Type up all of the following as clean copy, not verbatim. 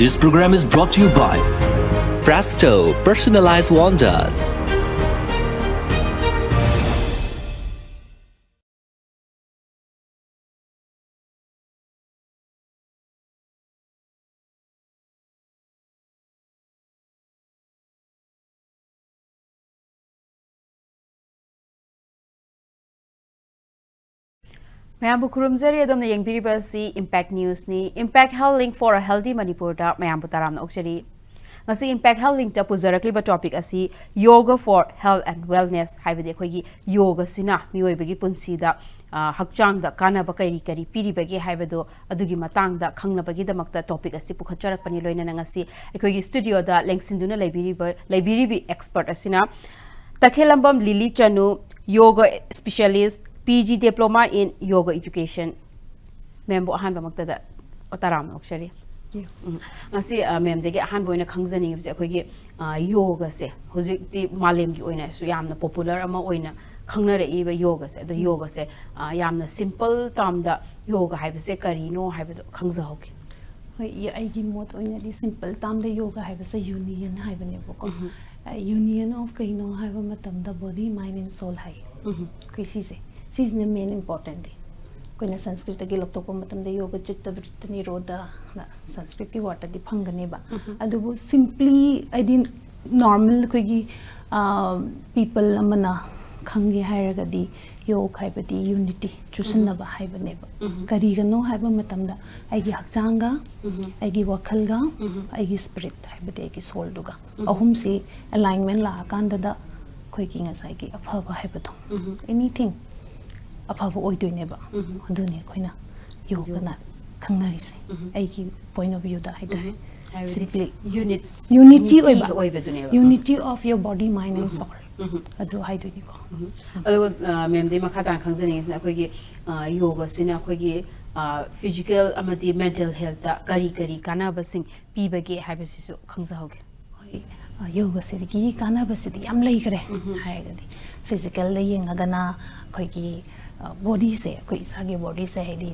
This program is brought to you by Presto Personalized Wonders. Mayambu kurumzari adamna yengbiriba si Impact News ni Impact Health Link for a Healthy Manipur da mayambu taramna okjari. Ngasi Impact Health Link ta pujarakliba topic asi Yoga for Health and Wellness haibadi akhoi yoga sina miyoibagi punsi da hakchang da kana bakari kari piribagi haibado adugi matang da khangnabagi damakta topic asi pukhacharakpani loina ngasi akhoi studio da lengsinduna laibiribi expert asina Takhellambam Lilly Chanu yoga specialist PG Diploma in Yoga Education. Membo ahan ba magtada otaram okshari. Ngasi mem dege ahan boina khangzani bse akhoi gi yoga se hojik ti malem gi oina su yamna popular ama oina khangna re iba yoga se the yoga se yamna simple term da yoga haiba se kari no haiba khangza hoki. Hoi ya ai gi mot oina di simple term da yoga haiba se union haiba ne boko. Union of kaino haiba matam da body mind and soul hai. Kisi se This is the main important thing. When Sanskrit ki lok topo matam de yoga chitta vritta nirodha Sanskrit ki water di phangane ba. Adubo simply I didn't normal koigi people amana khange hairaga di yoga haibadi unity chusanna ba haibane ba. Kariga no haiba matam da aigi hakchanga aigi wakhalga aigi spirit haibadi aigi soul duga. Ahum se alignment la akanda da koigi ngasai ki aphaba haibado. Anything Apava oidoineba. Aduni koina yoga na khangnari se. Aiki point of view da haida. Simply unity oiba. Unity of your body, mind and soul. Adu haidoini ko. Adu mem de makata khangzani is na khoi yoga sina khoi physical amadi mental health da kari kana basing pibage haibasisu khangza hoge. Yoga sidiki kana basidi yam lai kare. Haigadi physical la yengagana khoi ki body se koi isage body se hedi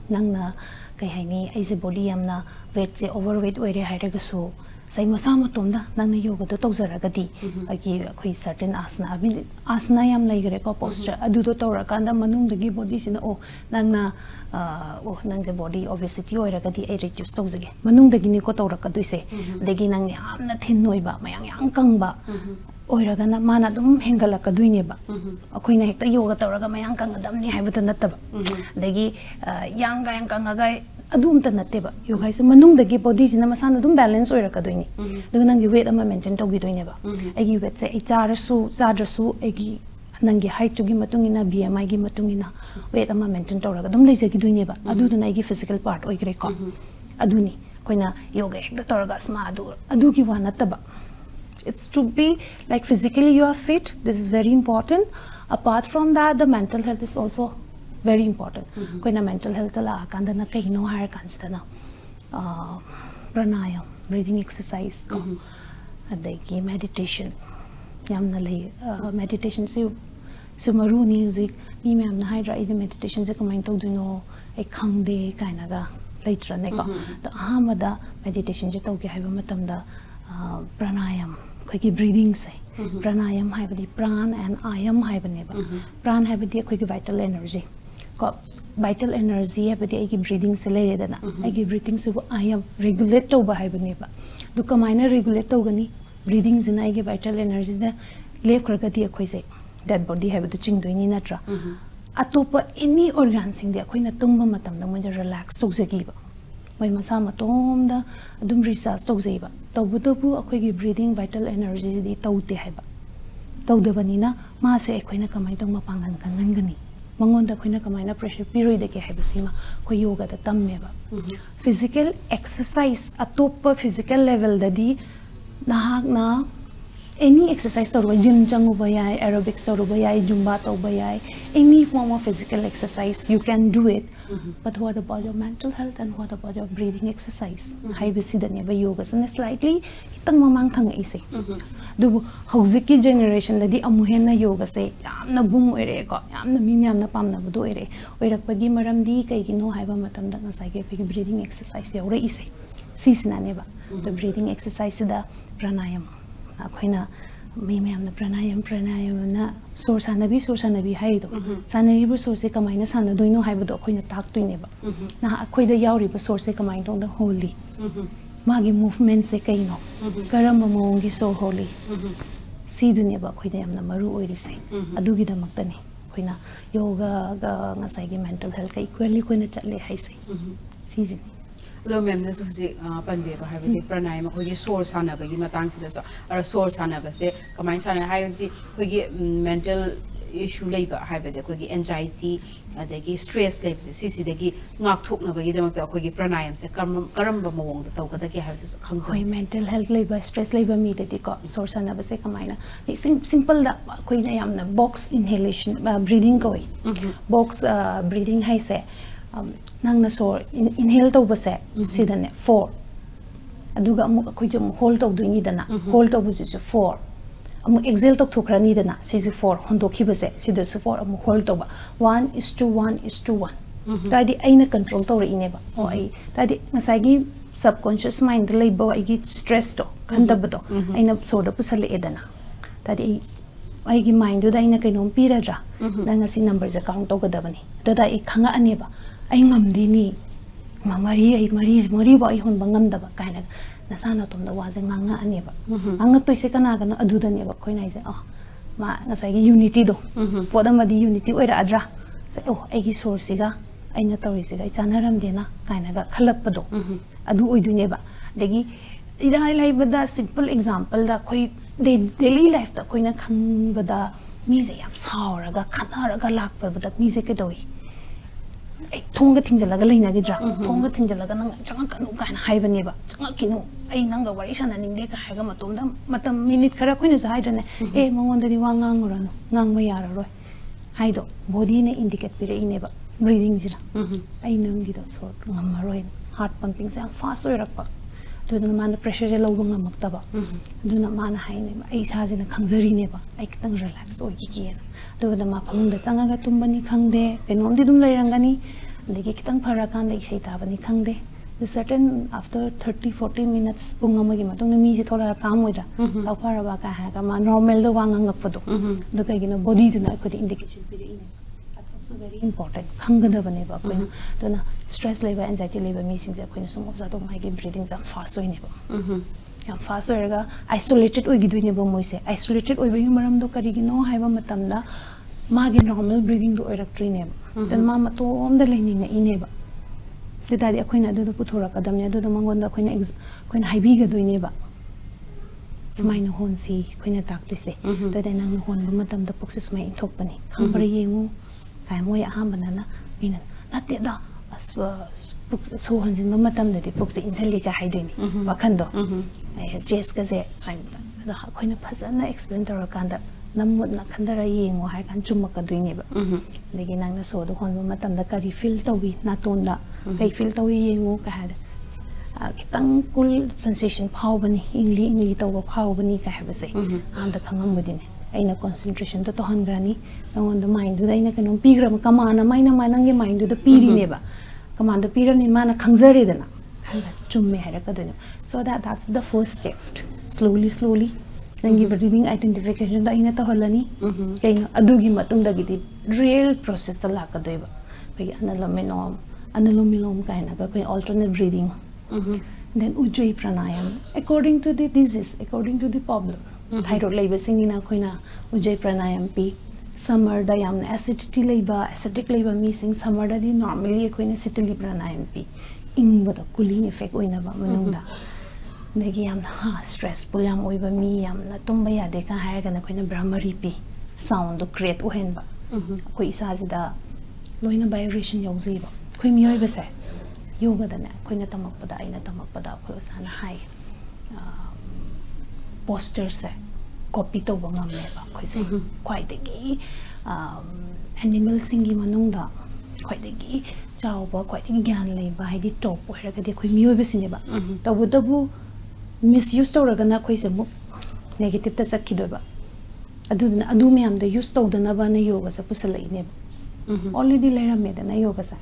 nangna kai haini aise body yamna weight se overweight oire hairaga so sai masa matomda nangna yoga to tawjaragadi agi koi certain asana yam laigare ko posture adu to tawrakanda manungdagi body sina o nangna nangje body obesity oiragadi ai reduce tawjage manungdagi ni ko tawrakaduise degi nang yamna thin noiba mayang yang kangba oiragana mana dum hengala kaduine ba akoina hekta yoga tawraga mayang kangadam ni haibata nataba dagi yang kangaga adum ta natte ba yoga is manung dagi body sina masana dum balance oira kaduine daga nangi weight ama maintain tawgi doine ba agi weight se charasu agi nangi height gi matungina BMI gi matungina weight ama maintain tawraga dum leijagi doine ba adu duna agi physical part oigre ko aduni koina yoga hekta tawraga asma adu gi wa nataba It's to be like physically you are fit. This is very important. Apart from that, the mental health is also very important. Koina mental health la kanda na kay no higher kansta na pranayam, breathing exercise, adagi meditation. Yam na lay meditation si sumaruni music. Mi me am na hydra ide meditation se kumain tog duno ek khangde kaina ga laitra ne ko. The ahamada meditation je tog ke haiba matam da pranayam. Koi breathing say pranayam haibadi pran and ayam haibane ba pran haibadi koi vital energy ko vital energy haibadi ai breathing se lere dana ai breathing se ayam regulate to ba haibane ba du kamaina regulate to gani breathing zina ai vital energy da left kragati koi se that body haibadu chingdoini natra atopa any organ sing de koi na tumba matam da mo relax to jagi ba Mai masa matom da adum research tog zeiba tawbutobu akhoi gi breathing vital energy di tawte haiba tawdabanina ma se akhoina kamai tong mapangan kangan gani mangon da khoina kamai na pressure period de ke haiba sima ko yoga da tamme ba physical exercise atop physical level da di nahak na any exercise to gym changu bayai aerobics to bayai zumba to bayai any form of physical exercise you can do it but what about your mental health and what about your breathing exercise hai besidane ba yoga san slightly kitang mamang thang ise du hojiki generation da di amuhen na yoga se yamna bum oire ko yamna mi yamna pamna bu do oire oirak pagi maram di kai gino haiba matam da ngasai ke breathing exercise yaure ise Sisinaneba. The breathing exercise da pranayam. Akoina may am the pranayam na source anabi haido. Sanaribu source kamina sana do no hibado coin attack to neba. Na akoida yauriba source kamine on the holy. Magi movement se kaino. Karamba mongi so holy. See do neba koidam na maru oirise. Adugi the Magdani. Koina yoga ngasagi mental health equally koina chatle haise. Season. Lo mem this was panbe ba habi pranayam ko gi source sana ba gi matang sila so or source sana ba se kamai sana hayo di ko gi mental issue labor habi de ko gi anxiety adagi stress labor se si de gi ngak thok na ba gi demak ko gi pranayam se karam ba mawong da taw ka da ki habi so khang koi mental health labor stress labor mi de ko source sana ba se kamai na simple da koi na yam na box inhalation breathing koi box breathing hai se nang na so inhale to base sidane 4 aduga amu akoi jom hold to duini dana hold to buse 4 amu exhale to thokrani dana si 4 hondo khibase sida 4 amu hold to ba 1:1:1 tadi aina control to re ineba o ai tadi ngasagi subconscious mind labor ai gi stress to khandabdo aina so da pusale edana tadi ai gi mind do da aina kainom piradra nanga si numbers account to gadabani da ai khanga aneba ai ngamdini mari ba ai hon bangam daba kaina nasana tom da waje nganga aneba anga toise kana kana aduda neba khoina ise ma nasai gi unity do podam di unity oira adra se ai gi source ga aina tawri se ga chanaram dena kaina ga khalap pado adu oidu neba degi ira lai bada simple example da khoi daily life da khoina khang bada mi je yam saura ga khana ga lak pa bada mi je ke doi thonga thingjalaga leina gidra thonga thingjalaga nang changa kanu kaina haibane ba changa kinu ai nanga wari sana ningde ka haiga matam minute khara khoina sa haidane mongonda di wangang urano ngang ma yara roi haido body ne indicate pire ine ba breathing jina ai nang gido so ngamma roi heart pumping sa fast oi rakpa duna mana pressure je low ngamak ta ba duna mana haine ba ai sa jina khangjari ne ba ai kitang relax oi ki duna ma pamda changa ga tumbani khangde penom di dum lairangani degi kitang phara kan dei sei ta bani khangde the certain after 30-40 minutes pungama gi matong mi je thola kam oida ta phara ba ka ha ka ma normal do wang ngap pado do kai gi no body duna ko di indication pire ine that's also very important khangda bane ba ko duna stress level anxiety level mi sing je ko sum of za to mai gi breathing za fast oi ne ba yam fast oiraga isolated oi gi duine ba moi se isolated oi ba maram do kari gi no haiba matam da magi normal breathing do oirak trine ba then ma matom da lening na ine ba de dadi akoina do puthora kadam ne do mangon da koina haibi ga duine ba smai no hon si koina tak tu se to da nang hon ba matam da poksis mai thok pani kham pare yengu kai moi aham banana mina natte da so hon jin ba matam da de pokse injali ga haideni wakhan do ai jes ga ze sai da koina phasana explain tor kanda namut na khandara yengo hai kan chumma ka duine ba legi nang na so do hon ba matam da kari feel tawi na ton da kai feel tawi yengo ka ha kitang cool sensation phau bani ingli taw ba phau bani ka ha ba se am da khangam budine aina concentration to han grani on the mind do aina kanom pigram kamana maina manang ge mind do piri ne ba command pira ni mana khangjari dana chumme ha ra ka do so that's the first step slowly nangi breathing identification da ina ta holani kaino adugi matung da gidi real process ta la ka doiba pai analom milom kaina ka koi alternate breathing then ujjayi pranayam according to the disease according to the problem thyroid labor singina koina ujjayi pranayam pi summer da yam acidity labor acidic labor missing summer da di normally koina sitili pranayam pi ingba da cooling effect oina ba manungda negi yam stressful yam oiba mi yam na tumba ya de ka hair gana koina brahmari pi sound do create ohen ba koi isa da loina vibration yauzi ba koi mi oi ba se yoga da na koina tamak pada ina tamak pada ko sana hai poster se copy to ba ngam le ba koi se kwai de gi animal singi manung da kwai de gi chao ba kwai de gyan le ba hai di top o hera ga de koi mi oi ba sine ba tabu misuse to ragana khoi se mu negative ta sakhi do ba adu me am de use to dana ba na yoga sa pusalai ne already lera me dana yoga sa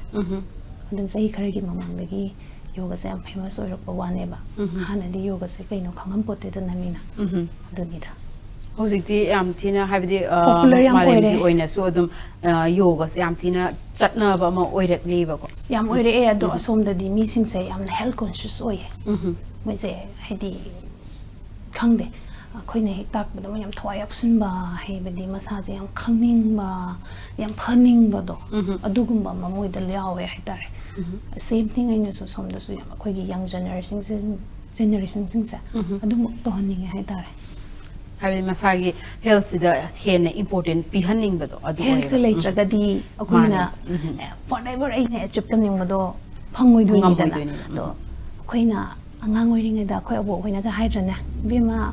then sahi khare gi mamang lagi yoga se am famous oirakpa wane ba hanadi yoga se kaino khangam pote da namina adunida hojikti am thina habidi popular yam malemji oina so adum yoga se am thina chatna ba ma oirakli ba ko yam oire e ado asom da di mi sing se am health conscious oye moi se hedi khangde khoina hek tak ba yam thwa yak sun ba he bedi massage yam khangning ba yam phaning ba do adugumba ma moi da lyawe haitare same thing I know so some da su yam khoi gi young generation sing sa adum to haning haitare habidi masagi health sida hena important pihanning ba do adu health se lai traga di akoina whatever ai ne chuptam ning ma do phangoi do ni da do akoina angang oi ring da khoi abo hoina ga haidrana bima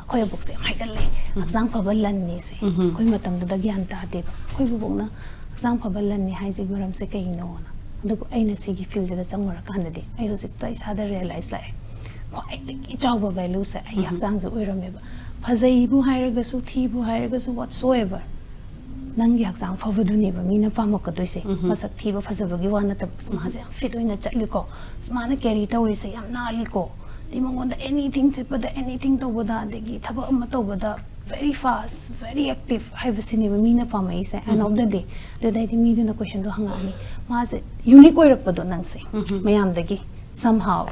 khoi abo se mai gal le exam phabalan ni se khoi matam da gyan ta de khoi bu na exam phabalan ni hai jig maram se kai no na do aina se gi feel da changmara kan de ai hojik ta isa da realize lai khoi de chaw ba value se ai exam zo oiram ba phazai bu hairaga su thi bu hairaga su whatsoever nangi exam phawadu ba mina pamak ka doise masak thi ba phazabagi wana ta sma se fit oina chatli ko sma na carry tawri se yam na li ko ti mongon da anything se but anything to boda degi thaba am to boda very fast very active hai basini ba mina pamai se and of the day the day mi na question do hanga ni ma se unique oirak pa do nang se mayam dagi somehow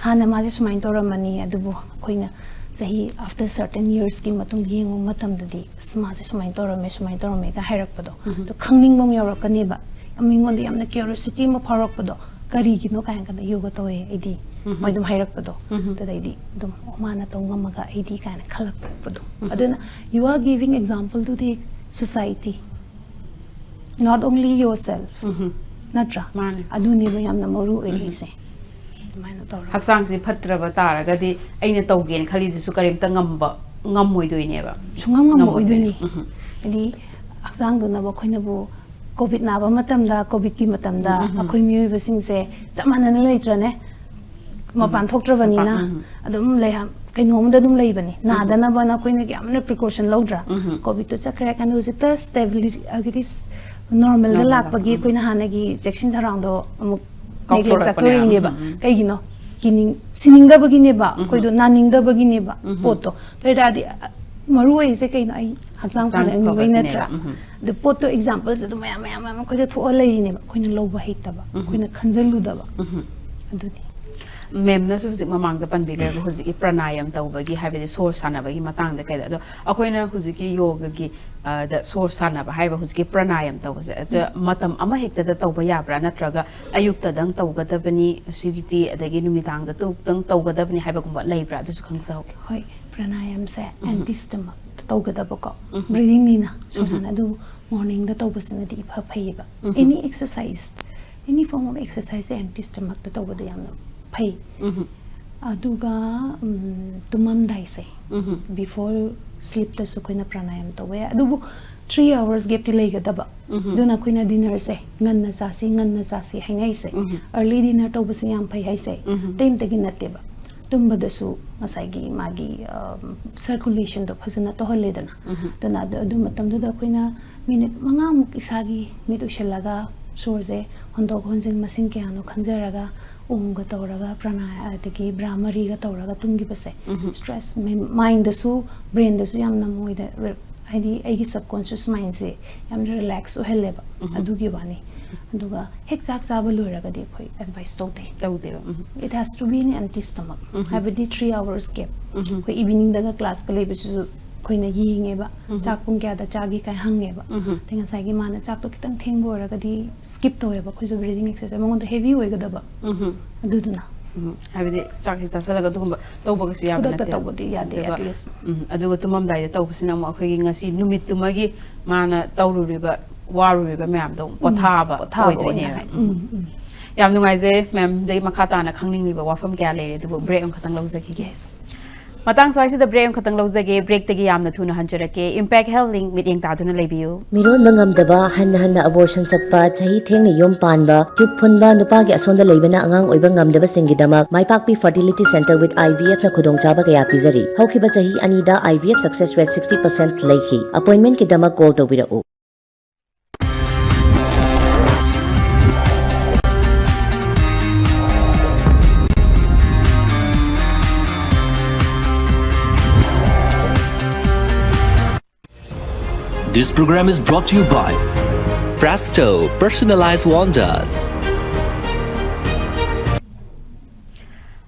hana ma je sumain toramani adubu khoina sahi after certain years ki matung yengu matam dadi sma se sumain torame ka hairak pado to khangning mom yorak kani ba amingon di amna curiosity ma pharak pado kari gi no kayan kan yoga to e idi mai dum hairak pado to dai di dum mana to ngamaga idi kana khalak pado aduna you are giving example to the society not only yourself natra aduni ba yamna maru e se haksang si phatraba taraga di aina tawgen khali su karimta ngamoi doine ba sungam ngamoi doini adi haksang do na ba khoina bu covid na ba matam da covid ki matam da akhoi mioi ba sing se jamana na leitra ne ma pan thok tra bani na adum lei ha kainom da dum lei bani na da na ba na khoina ki amna precaution lodra covid to chakra kan usi ta stability agidis normal da lak pagi khoina hanagi section around do amuk neglect chaktori ne ba kai gino kining sining da bagi ne ba koi do naning da bagi ne ba poto to da di maru ai se kai na ai haksang pa ngai na tra the poto examples do mayam koi da tho lai ne ba koi na lo ba hita ba koi na khanjalu da ba aduni mem na su zik mamang da pan biga huziki pranayam tawbagi habidi sor sana bagi matang da kai da akoina huziki yoga gi da sor sana ba haiba huziki pranayam tawbase da matam ama hekta da tawba yabra natraga ayukta dang tawgadabani siviti adagi numitang da tang tawgadabani haiba gumba leibra du su khangsau hoi pranayam se anti stomach tawgadaba ko breathing ni na sor sana du morning da tawbasina di pha phaiba any exercise any form of exercise anti stomach da tawbada yamna phai aduga tumam dai se before sleep ta su koina pranayam to we adubu 3 hours gap delay ga daba duna koina dinner se nganna sasi hainai se early dinner to bus yam phai hai se time tagi natte ba tumba da su masai gi magi circulation to phasana to holle dana duna adu matam da koina minute manga muk isagi mitu shelaga sorze hondo honjin masin ke ano khanjaraga ga tawraga pranaya adagi brahmari ga tawraga tumgi base stress mind da su brain da su yamna moi da haidi aigi subconscious mind se yamna relax o heleba adugi bani aduga hek sak saba loiraga di khoi advice tawde it has to be in empty stomach have a 3 hours gap khoi evening daga class ka lebe chu khoina yinge ba chak pung kya da chagi kai hange ba tenga sai gi mana chak to kitang theng bo ra ga di skip to ba khoi so breathing exercise mongon to heavy hoy ga da ba aduduna habidi chak hi chasala ga dugum to ba ga su ya ba na to ba di ya de at least aduga tumam dai da tawbasina mo khoi gi ngasi numit tumagi mana tawruri ba waruri ba mayam do potha ba hoidone yam nungai je mem dei makata na khangning ni ba wafam kya le du break am khatang lau zaki yes matang swai da break khatang lawjage break tagi yamna thuna hanjarake impact health link meeting ta duna lebiu miron mangamdaba hanna abortion chatpa chahi thengni yom panba chup phunba nupa gi asonda leibana angang oiba ngamdaba singidamak maipakpi fertility center with IVF na khudong chaba kaya pizari haukiba chahi anida IVF success rate 60% leiki appointment ki damak call tobira u This program is brought to you by Presto Personalized Wonders.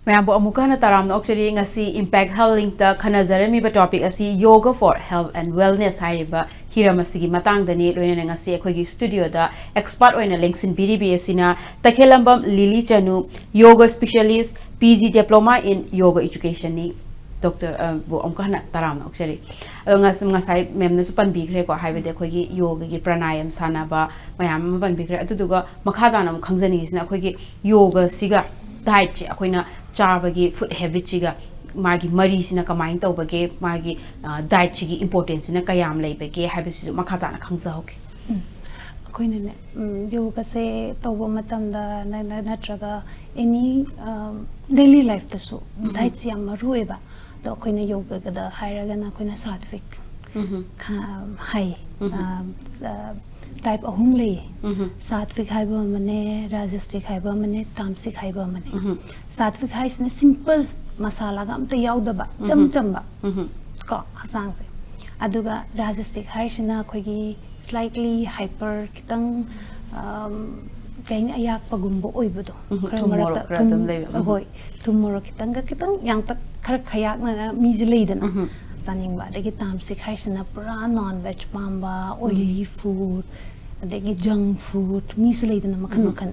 Mayambo amuka na taram na oksiri ngasi impact health link ta khanazarami ba topic asi yoga for health and wellness hariba hiramasigi matang dani loina ngasi ekhogi studio da expert oina linksin biribi asina Takhellambam Lilly Chanu yoga specialist PG Diploma in yoga education ni Dr. bo amuka na taram na oksiri ngasai memna su pan bigre ko haibede khogi yoga gi pranayam sana ba mayam pan bigre atuduga makhada na khangjani gisina khogi yoga siga diet chi akoina चाबगी food habit चिगा मागी मरी सिना कमाइन तौबगे मागी diet चिगी importance सिना कयाम लेबगे हैबिट मखाता ना खंगजाओगे अखोइने ने योगा से तौब मतमदा नत्रगा एनी डेली लाइफ तसु डाइट से याम मरुएबा तो अखोइने योगा गदा हाइरगना अखोइना सात्विक हाई टाइप अहुम ले सात्विक हाइब मने राजस्टिक हाइब मने तामसिक हाइब मने सात्विक हाइसने सिंपल मसाला गा अमता याउदबा चमचमबा को हसांग से अदुगा राजस्टिक हाइसना खोगी स्लाइटली हाइपर कितंग कहीं अयाक पगुम्बो ओइबदो होय तुमरो कितंग यांग तक खर खयाक ना मीज लेदना चानिंगबा दगी तामसिक हाइसना पूरा नॉन वेज पाम्बा ऑयली फूड अदगी जंक फूड मीस लेदना मखन मखन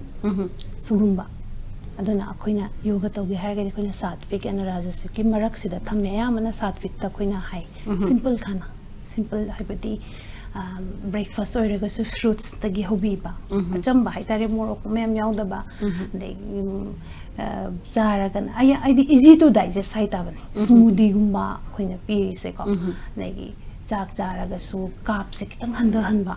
सुगुम्बा अदुना अखोइना योगा तौगे हारगदि अखोइना सात्विक एंड राजसिक की मरक सिदा थमे यामना सात्विक त अखोइना हाई सिंपल खाना सिंपल हाइबदि ब्रेकफास्ट ओइरगसु फ्रूट्स तगी होबीबा अचंबा हाइतारे मोरक मेम याउदबा दगी चारगन आइदी इजी टू डाइजेस्ट हाइताबने स्मूदी गुम्बा अखोइना पीरिसे को दगी चाक चारगसु काप से कितंग हंदहनबा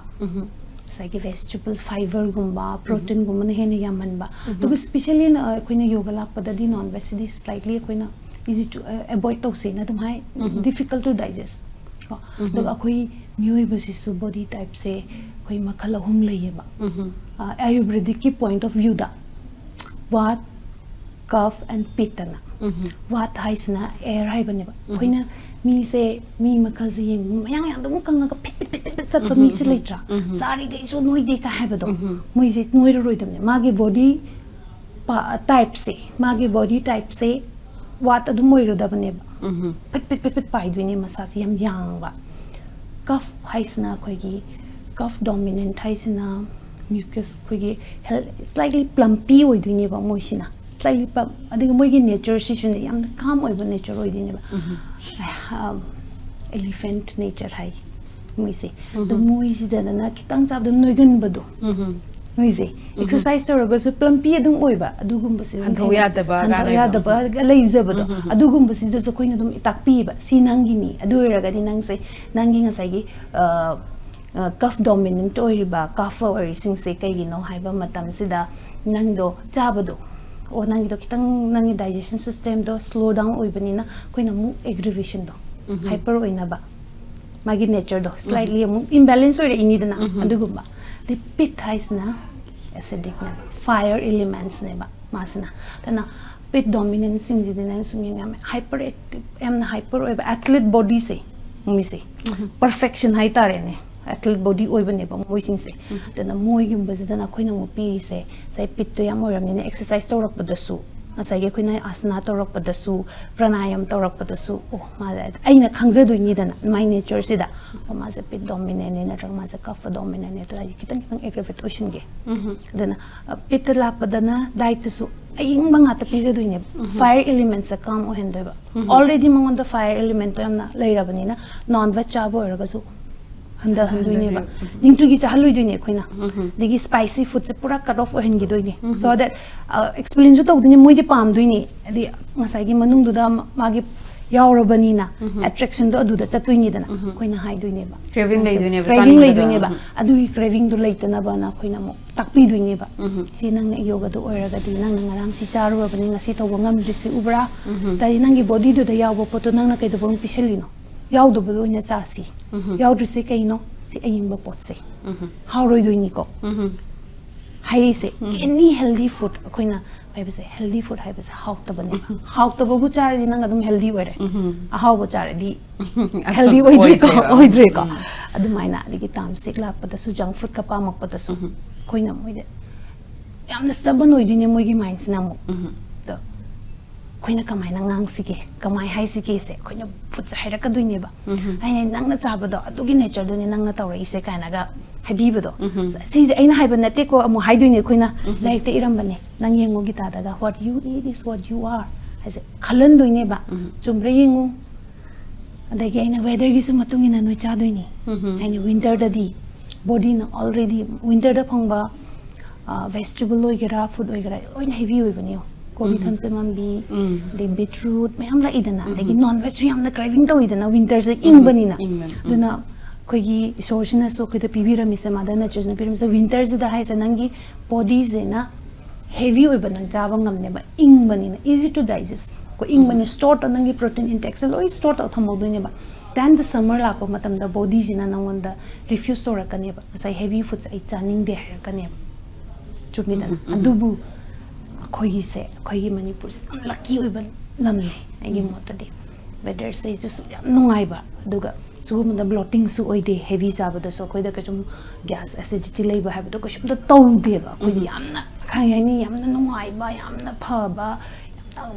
साइकी वेजिटेबल्स फाइबर गुम्बा प्रोटीन गुम्बा हेन यामनबा तो स्पेशली अखोइना योगा लापददी नॉन वेज दी स्लाइटली अखोइना इजी टू अवॉइड तौसे ना तुम हाई डिफिकल्ट टू डाइजेस्ट को तो अखोइ मियोइबसिसु बॉडी टाइप से अखोइ मखल अहुम लेयेबा आयुर्वेदिक की पॉइंट ऑफ व्यू दा वात कफ एंड पित्तना वात हाइसना एयर हाइबनेबा अखोइना मी से मी मखल से यंग मयांग यांग दम कंगा का पिट पिट पिट चत मी से लेट्रा सारी गई सो नोई दे का हाइबदो मोइ से नोइ रोइ दमने मागे बॉडी टाइप से मागे बॉडी टाइप से वात अदु मोइ रो दबनेबा पिट पिट पिट पिट पाइ दुने मसासी हम यांगबा कफ हाइसना खोगी कफ डोमिनेंट हाइसना म्यूकस खोगी स्लाइटली प्लम्पी ओइ दुनेबा मोइसिना slightly pump ading moigi nature situation yam calm oiba nature oidineba elephant nature hai moise the moise dana na kitang chab dum noigan bado moise exercise toroga su plumpy adum oiba adugum basi andoya daba leibza bado adugum basi do so koina dum itakpi ba sinangini aduiraga di nang se nangi ngasai gi cough dominant oiriba cough ori sing se kai gi no haiba matam sida nang do chabado or nangi do kitang nangi digestion system do slow down oibanina koina mu aggravation do hyper oina ba magi nature do slightly mu imbalance oi ini dana adugumba the pit haisna acidic na fire elements ne ba masna tana pit dominant sing jidina sumyanga hyperactive am hyper oi athlete body se mi se perfection hai tare ne athlete body oibane ba moising se dana moi gim bazidana khoina mo pi se sai pit to yam oram ne exercise torak padasu asai ge khoina asana torak padasu pranayam torak padasu oh ma aina khangja doi ni dana my nature sida o ma se pit dominant ne na ma se cough dominant ne to ai kitang aggravate ocean ge dana pit la padana diet su aying mga ta pisa doi ne fire elements sa kam o hendo ba already mangon the fire element to yam na leirabani na non veg chabo eraga su handa handui ba ningtu gi chahalui doi ne khoina digi spicy food se pura cut off ohen gi doi ne so that explain ju tawdini moi di pam doi ne adi ngasai gi manung du da magi yaurabani na attraction do adu da chatui ni dana khoina hai doi ne ba craving lei doi ne ba adu craving du leitana ba na khoina mo takpi doi ne ba si nang yoga do oiraga di nang ngarang si charu abani ngasi tawba ngam disi ubra dai nang gi body du da yawo poto nang na kai do bong piselino yaw do bodo nya chasi yaw drise kai no si aying ba pot se how roi do ni ko hai se any healthy food khoina हाइबसे healthy food हाइबसे हाउतबने हाउतबबु चारदि नंग अदुम healthy ओइरे अहावबु चारदि healthy ओइद्रेको अदुमाइना दिगि ताम सिक लापदसु junk food का पामकपदसु कोइना मोइदे यामना स्टबन ओइदिने मोइगी माइंड्सना मु तो कोइना कमाइना ngang कमाइ हाइसिके से कोइना फुट हाइरकदुइनेबा आइ नंगना चाबदो अदुगी नेचर दुनि नंगना तौरइसे काइनागा हाइबिबदो सिजे आइना हाइबा नतेको अमु हाइदुइने कोइना लाइकते इरमबने नंग येंगो गितादागा what you eat is what you are हाइसे खलन दुइनेबा चुमरे येंगो अदगी आइना वेदर गिसु मतुंगिना नो चादुइने आइना विंटर ददी बॉडी न ऑलरेडी विंटर द फंगबा vegetable ओइगेरा फूड ओइगेरा ओइना हेवी ओइबनियो कोबी थमसे मम्बी दे बीटरूट मैम ला इदना देगी नॉन वेज यामना क्रेविंग तो इदना विंटर से इंगबनिना दुना कोगी सोर्सना सो कोइ द पिबिरमिसे मादना चोजना पिरमिसे विंटर से द हाइसे नंगी बॉडी से ना हेवी ओइबन नंग चाबा ngamne ba इंगबनिना इजी टू डाइजेस्ट को इंगबनि स्टोर तो नंगी प्रोटीन इंटेक से लोइ स्टोर तो थमोदुने बा then the summer लाको मतम द बॉडी जिना नंगोंदा रिफ्यूज तो रकने बा साइ हेवी फूड्स आई चानिंग दे रकने चुमिदना अदुबु खोई से खोई मणिपुर से लकी ओइबन लमने आइगे मोतदे वेदर से जस नुंगाइबा दुगा सुगुम द ब्लोटिंग सु ओइदे हेवी जाबद सो खोइदा कचुम गैस एसिडिटी लेबा हाबदो कशुम द तौदेबा खोइ यामना खाइनि यामना नुंगाइबा यामना फबा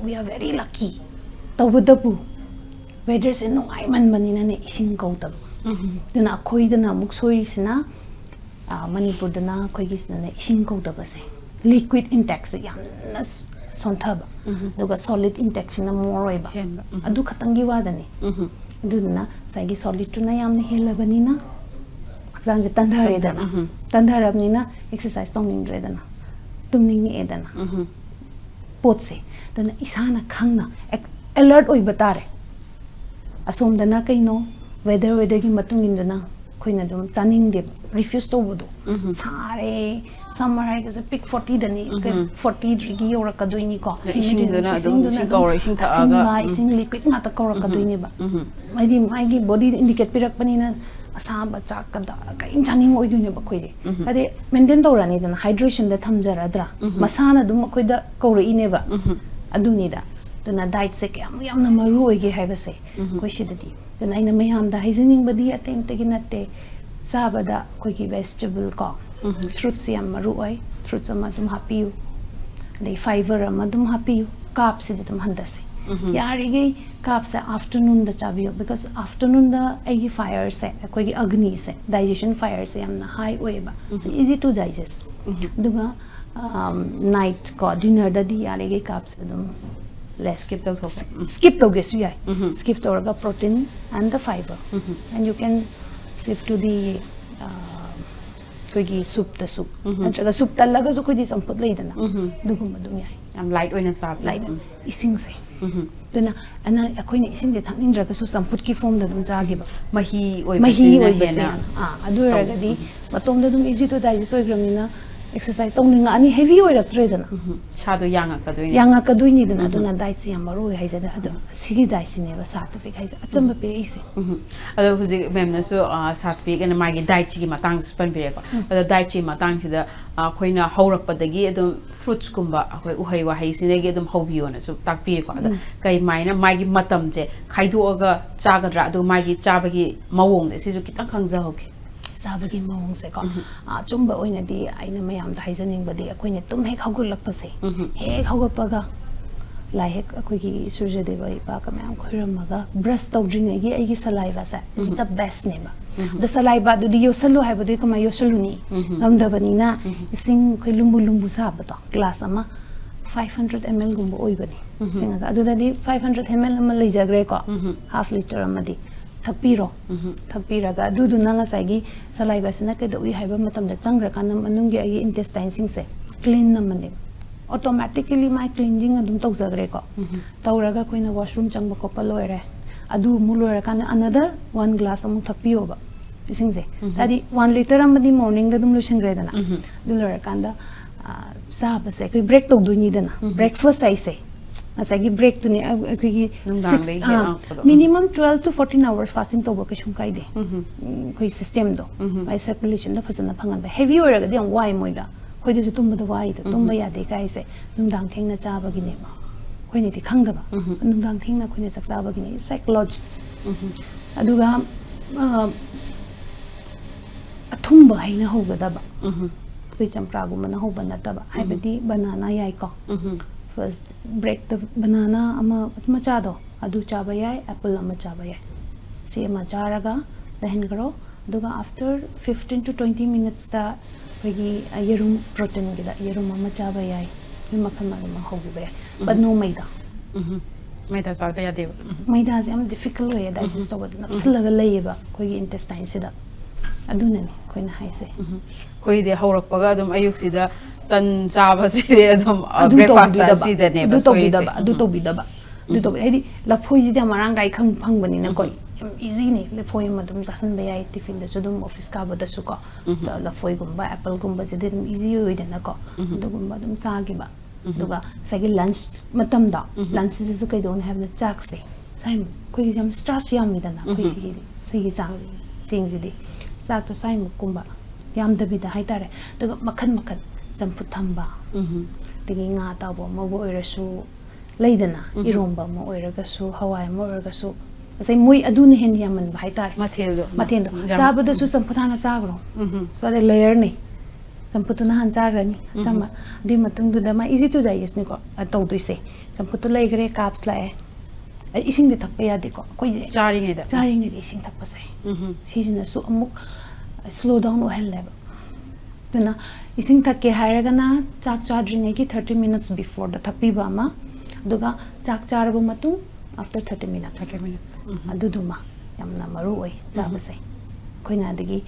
we are very lucky तौबदबु वेदर से नुंगाइ मनबनिना ने इसिंग कौतब दना खोइदना मुक सोइसिना मणिपुर दना खोइगिसना ने इसिंग कौतबसे liquid intake se yamna sonthaba duga solid intake sina more oiba adu khatangi wadani aduna saigi solid tuna yamna helabani na exam je tandhare dana tandharabni na exercise tongning redana tumning edana pot se dana isana khangna alert oiba tare asom dana kaino weather gi matung indana khoina dum chaning de refuse to bodu sare summer hai ke pick 40 dani 40 degree ora ka doini ko ising duna ising kawra ising tha aga ising liquid ma ta kawra ka doini ba mai body indicate pirak pani na asa ba chak ka da ka in chaning oi doini ba khoije ade maintain to rani dana hydration da thamjara dra masana dum khoi da kawra ine ba aduni da duna diet se ke am na maru oi ge haiba se khoi sidadi duna ina mayam da hygienic body atem te ginate sabada khoi ki vegetable ko fruits yam maru oi fruits ama dum happy dei fiber ama dum happy carbs se dum handase yari ge carbs se afternoon da chabiyo because afternoon da ai fire se koi gi agni se digestion fire se yam na high oi ba so easy to digest duga night ko dinner da di yari ge carbs dum less skip to ge su yai skip to ga protein and the fiber and you can shift to the कोई soup the soup नत्रगा soup तल्लगा जो कोई दी संपत लेदना दुगुम दुम याई am light ओइना साब light इसिंग से दना अना अखोइने इसिंग दे थनिंद्रगा सु संपत की form दा दुम जागेबा मही ओइबसे अदुरगदी मतोम दा दुम easy to digest ओइग्रमनिना exercise tongninga ani heavy oiraktre dana sado yanga kaduini dana duna diet si amaru haizada adu sigi diet sine ba certificate haisa achamba pe ise ado huji mem na so certificate and magi diet gi matang span pe ko ado diet chi matang sida khoina haurak padagi adum fruits kumba khoi uhai wa hai sine gi adum hobio na so tak pi ko ado kai maina magi matam je khaidu aga chagadra adu magi chabagi mawong de sisu kitang khangja hoki sabagi mawong se ko chumba oina di aina mayam thai janing badi akoine tum hek hagulak pase hek hagapaga lai hek akoigi surja deva ipa ka mayam khoiramaga brush tawdring agi agi saliva sa is the best name the saliva du di yosalu hai badi kama yosaluni namda bani na ising khoi lumbu sa ba to glass ama 500 ml gumbo oi bani singa adu di 500 ml ama leijagre ko half liter amadi thakpiro thakpiraga du nanga saigi saliva sina ke doi haiba matam da changra kanam anungi ai intestine sing se clean namane automatically my cleansing adum tawjagre ko tawraga koina washroom changba ko paloire adu mulora kan another 1 glass amu thakpiyo ba ising se tadi 1 liter amadi morning da dum lotion gre dana dulora kanda sa ba se koi break to duini dana breakfast ai se asagi break to ne minimum 12 to 14 hours fasting to ka shum kai de koi system do my circulation da phasana phanga ba heavy ora ga de why moida khoi du tum da wai da tum ba ya de kai se nung dang theng na cha ba gi ne ba khoi ni ti khang da ba nung dang theng na khoi ne chak cha ba gi ne psychology aduga athum ba hai na ho ga da ba khoi champra gu ma na ho ba na ta ba hai ba di banana yai ko first break the banana ama cha do adu cha ba yai apple ama cha ba yai se ma cha raga dahin karo aduga after 15 to 20 minutes da khoi yerum protein gi da yerum ama cha ba yai ni makhan ma ho gi ba yai but no maida maida sa ba ya de maida se am difficult way digest to but napsla ga lay ba khoi gi intestine se da aduna ni khoi na hai se khoi de haurak paga adum ayuk sida tan chaba si de adum breakfast da si de ne ba du to bi da ba du to bi da ba du to hedi la phoi ji da marang gai khang phang bani na koi easy ne le phoi ma dum jasan be ai tiffin da chudum office ka ba da su ko da la phoi gum ba apple gum ba je de easy oi de na ko du gum ba dum sa gi ba duga sagi lunch matam da lunch is so kai don't have the chak se sai koi jam starch yam mi da na koi sigi chang ching ji di sa to sai mu kumba yam da bi da hai tare duga makhan makhan champut thamba tigi nga ta bo mo bo ira su leidana iromba mo ira ga su hawai mo ira ga su sai mui adu ne hen yaman ba hai tare mathel do cha ba da su champut na cha gro so the layer ne champut na han cha grani chama di matung du da ma easy to digest ni ko to du se champut lai gre caps la ising de thak pa ya de ko koi charing nge ising thak pa se si jina su amuk slow down o hel level tuna ising thak ke haraga na chak cha drink ki 30 minutes before the thapi ba ma duga chak char ba matung after 30 minutes adu duma yamna maru oi cha ba se koina dagi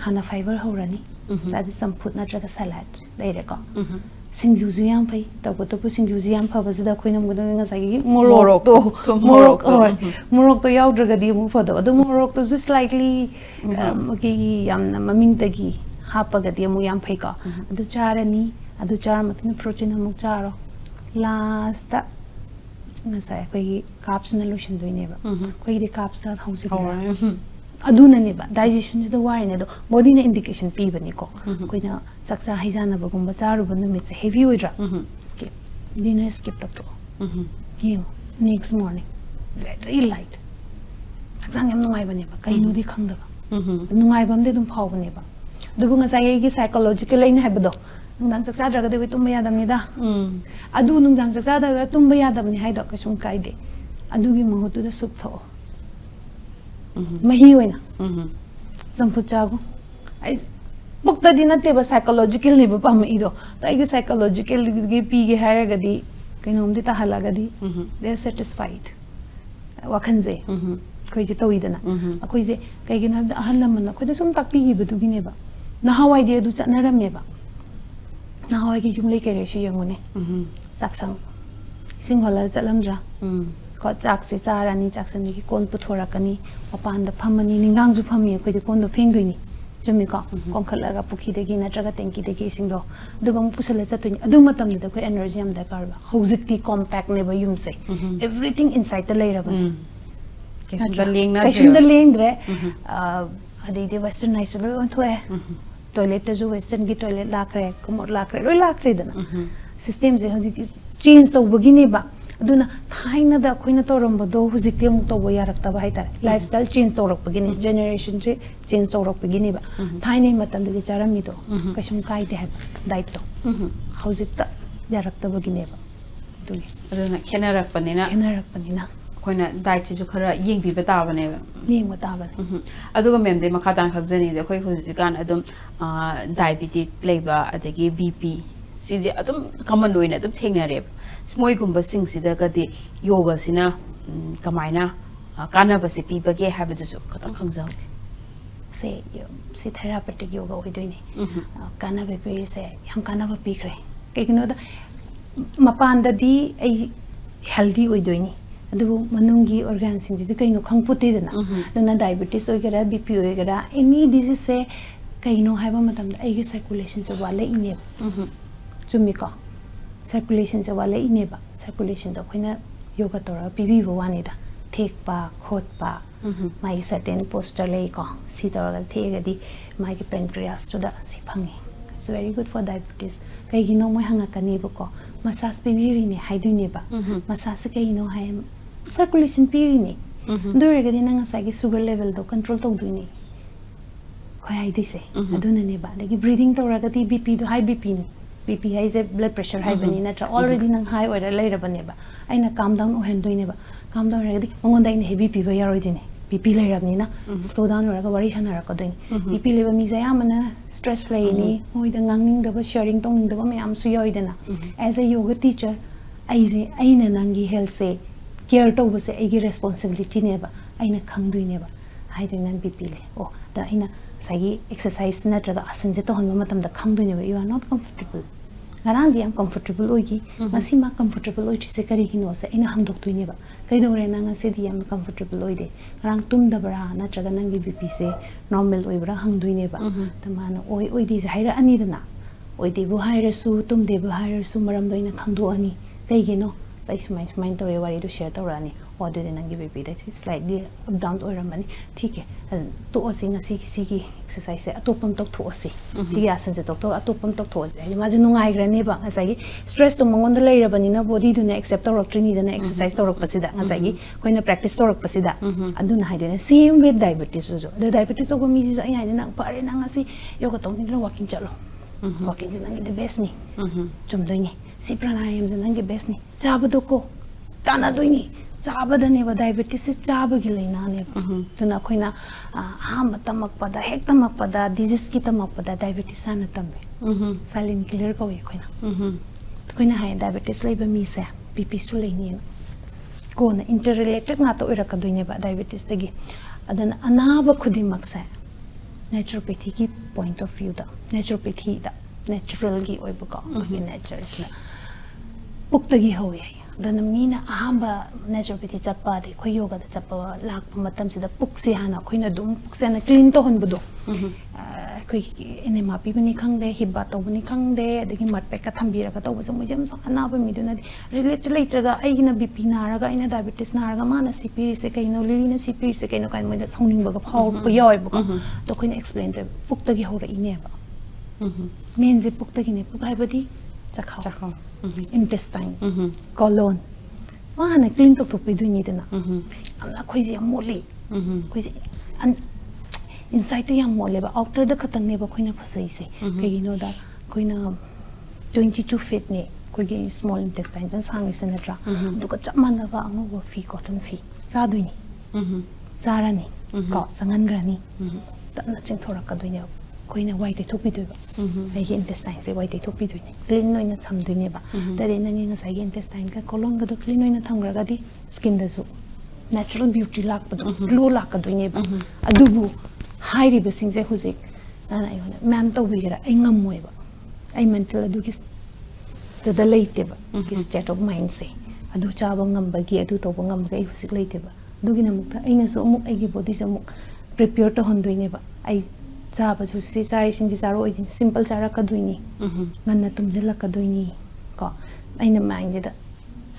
khana fiber horani that is some food na traga salad leire ko singju ju yam phai ta ko to singju ju yam pha ba da khoina mu da nga sai morok to yaw draga di mu pha da adu morok to just slightly ki yam na maming tagi hapa ga di mu yam phai ko adu charani adu char matin protein mu charo last ta nga sai khoi carbs na lotion do ne ba khoi di carbs ta hausi aduna ne ba digestion is the wine ne do body ne indication pi bani ko koina chakcha haijana ba gumba charu ba numit se heavy oidra skip dinner skip ta to you next morning very light chakcha yam nungai bani ba kai no di khang da ba nungai bam de dum phau bani ba du bu nga sai gi psychological line ha ba do nang chakcha dra ga de tum ya dam ni da adu nung jang chakcha da tum ya dam ni hai do ka sum kai de adu gi mo tu da sup tho mahi hoina samput chago ai bukta di nate ba psychological ne ba pam ido ta igi psychological gi pi ge hara gadi kainom di ta hala gadi they are satisfied wakhan je khoi je towi dana akhoi je kai gi na da ahal lam na khoi da sum tak pi gi bu gi ne ba na hawai de du cha na ram me ba na hawai gi jung le ke re shi yangune saksang singhola chalam dra ko chak se charani chak san ni kon puthora kani apan da phamani ningang ju phami ko de kon do pheng doi ni chumi ko kon khala ga pukhi de gi na traga tenki de gi sing do dugam pusala chatuni adu matam de ko energy am da kar ba hojik ti compact ne ba yum se everything inside the layer ba kesum da leng dre adi de western nice lo on thoe toilet ta ju western gi toilet lakre komor lakre roi lakre dana system je hojik change to bagi ne ba aduna thaina da khoina to ram do hujik te mu to bo yarak ta bai tar lifestyle change to rak begini generation je change to rak begini ba thaine matam de charam mi to kashum kai de diet to hujik ta yarak ta begini ba duli aduna khenarak panina khoina diet ju khara yeng bi ba ta bane yeng ba ta bane aduga mem de makha tan khajani de khoi hujik kan adum diabetes leba adagi bp si je adum common loina adum thengna re smoi gumba sing sida gadi yoga sina kamaina kana ba se pi ba ge ha ba ju khata khangja se therapeutic yoga hoi doi ni kana be pe se yam kana ba pi kre ke gino da mapan da di ai healthy hoi doi ni adu manungi organ sing ji kai no khangputi dana dana diabetes oi gara bp oi gara any disease se kai no ha ba matam da ai ge circulation se wala ine chumi ko circulation se wala ine ba circulation da khoina yoga tora pibi bo wani da thek pa khot pa mai certain posture lei ko si tora ga thega di mai ki pancreas to da si phangi it's very good for diabetes kaigino moi hangakani bako massage pibiri ne haiduni ba massage kaino hai circulation piri ne ndore gadi nang sa gi sugar level do control to duini khoi ai dise aduna ne ba lagi breathing to ragati bp do high bp ni bp hai is blood pressure high bani na already nang high order later bane ba aina calm down o hendoine ba calm down ragadi mongon dai ne heavy bp ba yaroi dine bp lairabni na slow down raga wari shana ra kadoin bp leba mi zaya mana stress laini moi da ngangning da ba sharing tong da ba me am su yoi dana as a yoga teacher aina nangi health se care to ba se agi responsibility ne ba aina khangdui ne ba hai do nan bp le oh da aina sagi exercise na traga asan je to hon matam da khangdui ne ba you are not comfortable garang di am comfortable ogi masi ma comfortable oi se kari hino se ina hamdok tu ne ba kai do re nang se di am comfortable oi de garang tum da bra na traga nang gi bp se normal oi bra hangdui ne ba tamana oi di haira ani da na oi de bu haira su tum de bu haira su maram do ina khangdu ani kai gi no sai smai to wari do share to rani order nang gi bp that is slightly up down oi ramani ठीक है तो ओसिंग सी की exercise से अतोपम तक थोसी सी आसन से तो अतोपम तक थोस है माजु नुंगाई ग्रने बा ngसाई stress तो मंगोन द लेरबनी ना body दु ने accept तो रक्ट्रिनी द ने exercise तो रक पसिदा ngसाई कोइना practice तो रक पसिदा अदुन हाइदे same with diabetes जो the diabetes of me जो ai हाइदे ना पारे ना ngasi yoga तो नि walking चलो walking से नंगे the best नि चुम दोनी सी प्राणायाम से नंगे best नि चाब दो को ताना दोनी चाबदने बा डायबिटीज से चाबगी लेना ने तना खोइना हाम तमक पदा डिजीज की तमक पदा डायबिटीज सान तमे साइलेंट क्लियर को खोइना हाय डायबिटीज लेबा मी से बीपी सु लेनी कोना इंटर रिलेटेड ना तो इरक दोइने बा डायबिटीज तगी अदन अनाब खुदी मक्सा नेचुरोपैथी की पॉइंट ऑफ व्यू दा नेचुरोपैथी दा नेचुरल की ओइबको नेचर इस पुक्तगी होय दन मीना अहम नेचुरोपैथी चप्पा दे खो योगा द चप्पा लाक मतम से द पुक्से हाना खोइना दुम पुक्से ना क्लीन तो हन बदो खोइ एने मापी बनी खंगदे हिबा तो बनी खंगदे अदगी मट पे का थंबीरा का तो बस मुझे अना ब मिदुना रिलेट लेटरगा आइना बीपी नारगा आइना डायबिटीज नारगा माना सीपी से कइनो लिली ना सीपी से कइनो काइन मोइदा सोनिंग बगा फाउ प योय बगा तो खोइना एक्सप्लेन दे पुक्तगी होरा इने बा मेन जे पुक्तगी ने पुकाय बदी चखाओ intestine colon wana clean to pe du ni dana amna khoi ji amoli khoi ji inside to yam mole ba outer da khatang ne ba khoina phasai se ke no da khoina 22 feet ne khoi ge small intestine jan sang is na tra du ka chamana ba ango wa fi cotton fi sa du ni sara ni ko sangan gra ni ta na ching thora ka du ni खोइना वाइ ते थोपि दुबा आइगे intestine से वाइ ते थोपि दुनि clean नोइना थम दुनि बा तरे नंगे ngसाइ intestine का colon गदो clean नोइना थमग्रा गदि skin दसु नेचुरल ब्यूटी लाक बदो ग्लो लाक दुनि बा अदुबु हाइरि बसिंग जे हुजिक ना आइना मैम तो बिगरा आइ ngमोय बा आइ मेंटल अदु किस द लेते बा किस स्टेट ऑफ माइंड से अदु चाबा ngमबगी अदु तोबा ngमबगी आइ हुजिक लेते बा दुगिना मुक्ता आइना सो अमुक आइगे बॉडी से अमुक प्रिपेयर तो हंदुइने बा आइ चाबा जो से सारी सिंग चारो ओइदिन सिंपल चारा कदुइनी गन्ना तुमजला कदुइनी को आइना mind the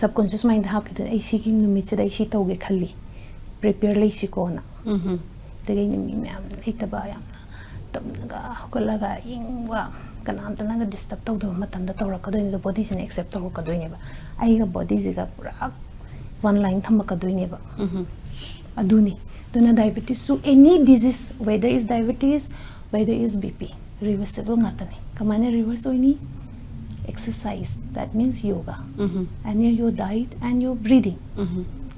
subconscious mind half के आई सी की नुमित से आई सी तोगे खल्ली प्रिपेयर लेसी कोना तगे नि मैम लेतबा याम तमगा हकलगा इंगवा कनाम तनागा डिस्टर्ब तौदो मतम द तौरा कदुइनी द बॉडी से एक्सेप्ट तौरा कदुइनी बा आइगा बॉडी से का पूरा वन लाइन थम कदुइनी बा अदुनी Duna diabetes so any disease whether is diabetes whether is BP reversible natani kamane reverse oini exercise that means yoga and your diet and your breathing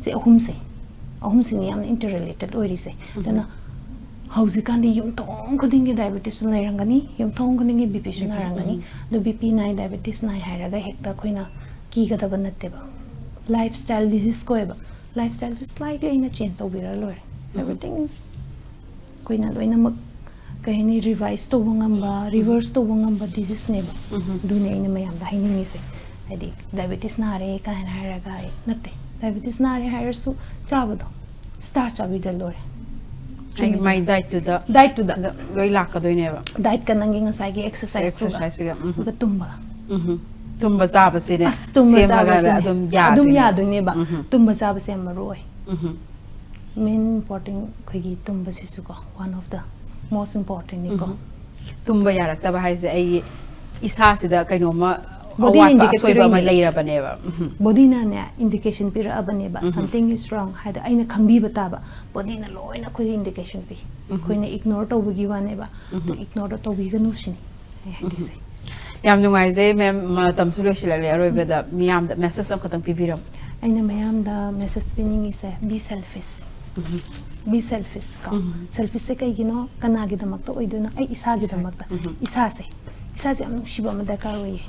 se ahum se ni am interrelated oiri se duna hausi kandi yum tong kodingi diabetes na rangani yum tong kodingi BP na rangani do BP nai diabetes nai hairaga hekta khoina ki gada banatte ba lifestyle disease ko eba lifestyle just slightly in a change to bira lore everything is koina loina mak kahini revise to bungamba reverse to bungamba disease ne ba dune ina mayam da haini se adi diabetes na re ka na ra ga natte diabetes na re hair su chabado start chabi da lore my diet to the loi la ka doine ba diet ka nangi ngasai gi exercise ga tumba zaba se ne tumba zaba se adum ya doine ba tumba zaba se maroi main important khoigi tumba sisu ko one of the most important ni ko tumba yarak ta ba hai se ai isa sida kainoma Body indicator ba laira baneba body na ne indication pira abaneba something is wrong hada aina khangbi bataba body na loina khoi indication pi khoi na ignore to bugi waneba ignore to bugi ganu sini hadi se yam nungai je mem tam solution la roi beda miyam da message am khatang pibiram aina mayam da message spinning is be selfish be selfish ka selfish se kai gino kana gi damak to oiduna ai isa gi damak ta isa se am shiba ma dakar wei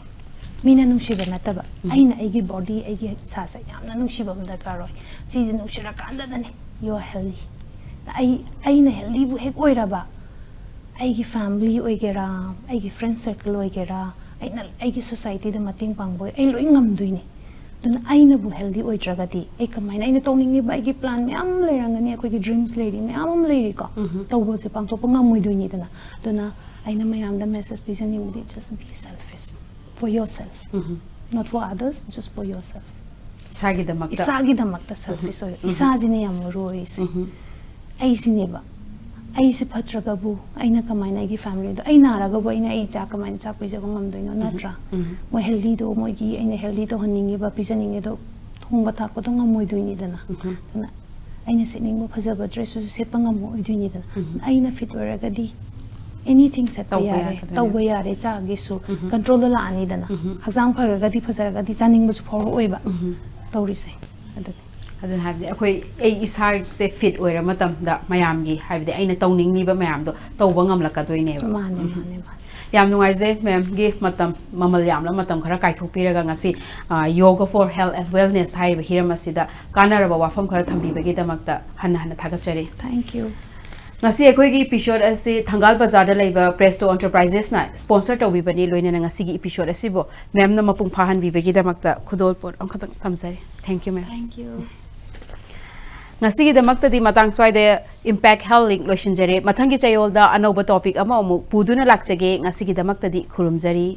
mina nung shiba nataba aina aigi body aigi sasa yamna nung shiba madakar roi sizi nung shira kanda dane you are healthy aina healthy bu hek oiraba aigi family oigera aigi friend circle oigera aigi society da mating pangboy ai loi ngamduini dun aina bu healthy oidragati ai kamaina aina tawningi ba aigi plan me am lerangani akoi gi dreams leri me am leri ko tawbo se pangto pangamoi duini dana duna aina mayam da message pisani udi just be selfish for yourself, not for others, just for yourself. Isagi damakta selfish oy. Isaji ne yamuro ise. Ai sineba. Ai se patragabu. Ai na kamaina gi family do. Ai naragabu ai na ai cha kamaina cha pisa ngam do no natra. Mo healthy do mo gi ai na healthy do haningi ba pisaningi do thongba thak ko do ngam moi do ni dana. Dana ai na setning mo phajaba dress se pangam mo do ni dana. Ai na fit waragadi anything set yare tawba yare cha gisu control la ani dana hazang pharaga di phazaraga di chaning bu phor oiba tawri se adun habde akoi ei isa se fit oira matam da mayam gi habde aina tawning ni ba mayam do tawba ngam la ka doine ba mane yam nungai je mem gi matam mamal yam la matam khara kai thopi raga ngasi yoga for health and wellness hai ba hiram asida kanara ba wafam khara thambi ba gi damakta hanna thagachare thank you ngasi ekoi gi episode ase thangal bazar da laiba presto enterprises na sponsor to bibani loina na ngasi gi episode ase bo mem na mapung phahan bi begi damakta khudol por amkhatang thamsari thank you ma'am thank you ngasi gi damakta di matang swai de impact health link lotion jare mathangi chayol da anoba topic ama mu puduna lakchage ngasi gi damakta di khurumjari